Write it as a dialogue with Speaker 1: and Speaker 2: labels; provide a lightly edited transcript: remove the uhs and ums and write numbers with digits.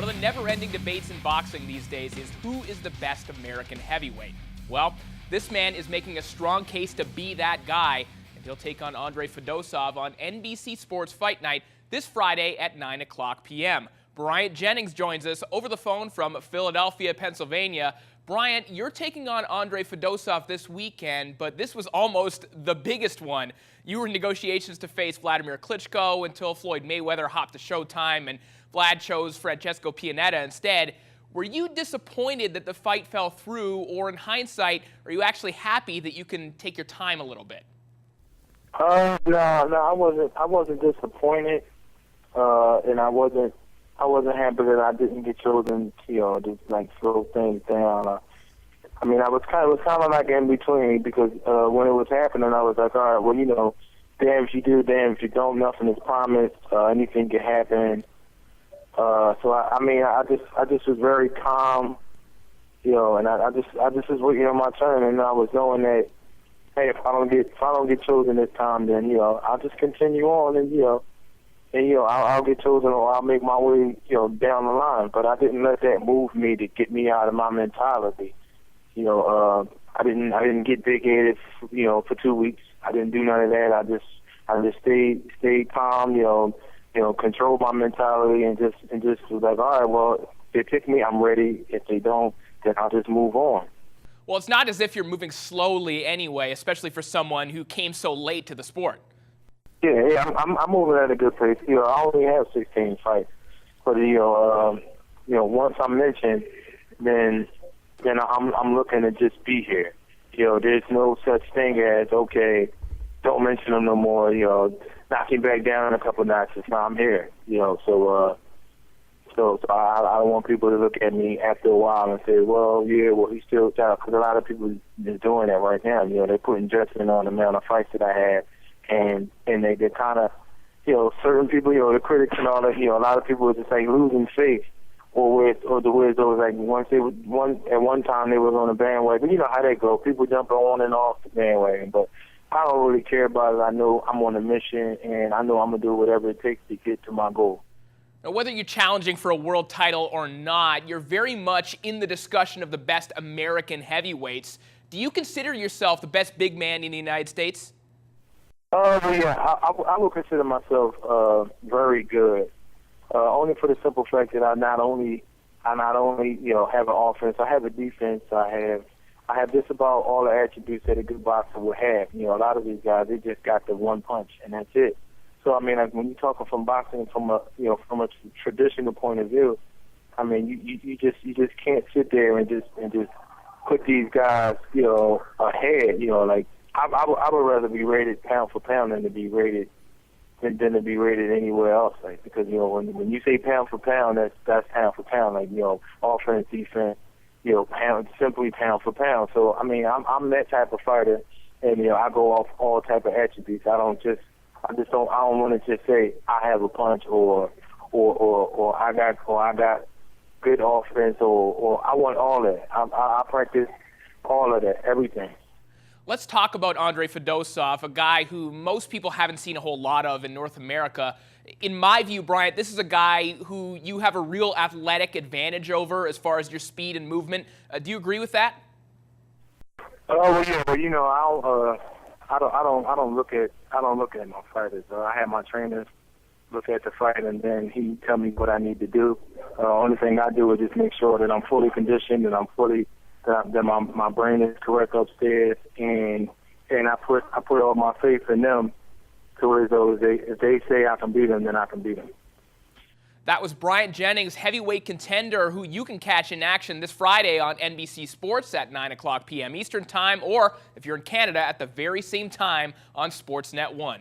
Speaker 1: One of the never-ending debates in boxing these days is who is the best American heavyweight. Well, this man is making a strong case to be that guy, and he'll take on Andrey Fedosov on NBC Sports Fight Night this Friday at 9 o'clock p.m. Bryant Jennings joins us over the phone from Philadelphia, Pennsylvania. Bryant, you're taking on Andrey Fedosov this weekend, but this was almost the biggest one. You were in negotiations to face Wladimir Klitschko until Floyd Mayweather hopped to Showtime and Vlad chose Francesco Pianetta instead. Were you disappointed that the fight fell through, or in hindsight, are you actually happy that you can take your time a little bit?
Speaker 2: No, I wasn't disappointed, and I wasn't happy that I didn't get chosen, to like slow things down. I mean, it was kind of like in between, because when it was happening, I was like, all right, well, damn if you do, damn if you don't, nothing is promised. Anything can happen. So I just was very calm, and I just was waiting on my turn, and I was knowing that, hey, if I don't get chosen this time, then I'll just continue on, and I'll get chosen, or I'll make my way down the line. But I didn't let that move me to get me out of my mentality. I didn't get big-headed, for 2 weeks. I didn't do none of that. I just stayed calm, control my mentality, and just was like, all right, well, if they pick me, I'm ready. If they don't, then I'll just move on.
Speaker 1: Well, it's not as if you're moving slowly anyway, especially for someone who came so late to the sport.
Speaker 2: Yeah, I'm moving at a good pace. I only have 16 fights, but once I'm mentioned, then I'm looking to just be here. There's no such thing as, okay, don't mention them no more. Knock him back down a couple notches. Now I'm here. So I don't want people to look at me after a while and say, well, he's still out, because a lot of people is doing that right now. They're putting judgment on the amount of fights that I have, and they kind of, certain people, the critics and all that. A lot of people are just like losing faith, or the words was like at one time they was on the bandwagon. You know how they go. People jumping on and off the bandwagon, but I don't really care about it. I know I'm on a mission, and I know I'm going to do whatever it takes to get to my goal.
Speaker 1: Now, whether you're challenging for a world title or not, you're very much in the discussion of the best American heavyweights. Do you consider yourself the best big man in the United States?
Speaker 2: Yeah, I would consider myself very good. Only for the simple fact that I not only have an offense, I have a defense. I have just about all the attributes that a good boxer would have. A lot of these guys, they just got the one punch, and that's it. So I mean, like, when you're talking from boxing from a traditional point of view, I mean, you just can't sit there and just put these guys ahead. Like I would rather be rated pound for pound than to be rated anywhere else. Like, because when you say pound for pound, that's pound for pound. Like, offense, defense, simply pound for pound. So I mean, I'm that type of fighter, and I go off all type of attributes. I don't want to just say I have a punch or I got good offense or I want all that. I practice all of that, everything.
Speaker 1: Let's talk about Andrey Fedosov, a guy who most people haven't seen a whole lot of in North America. In my view, Bryant, this is a guy who you have a real athletic advantage over as far as your speed and movement. Do you agree with that?
Speaker 2: Well, yeah, but I don't look at my fighters. I have my trainers look at the fight, and then he tell me what I need to do. Only thing I do is just make sure that I'm fully conditioned and that my brain is correct upstairs, and I put all my faith in them, to where if they say I can beat them, then I can beat them.
Speaker 1: That was Bryant Jennings, heavyweight contender, who you can catch in action this Friday on NBC Sports at 9 o'clock p.m. Eastern Time, or if you're in Canada, at the very same time on Sportsnet 1.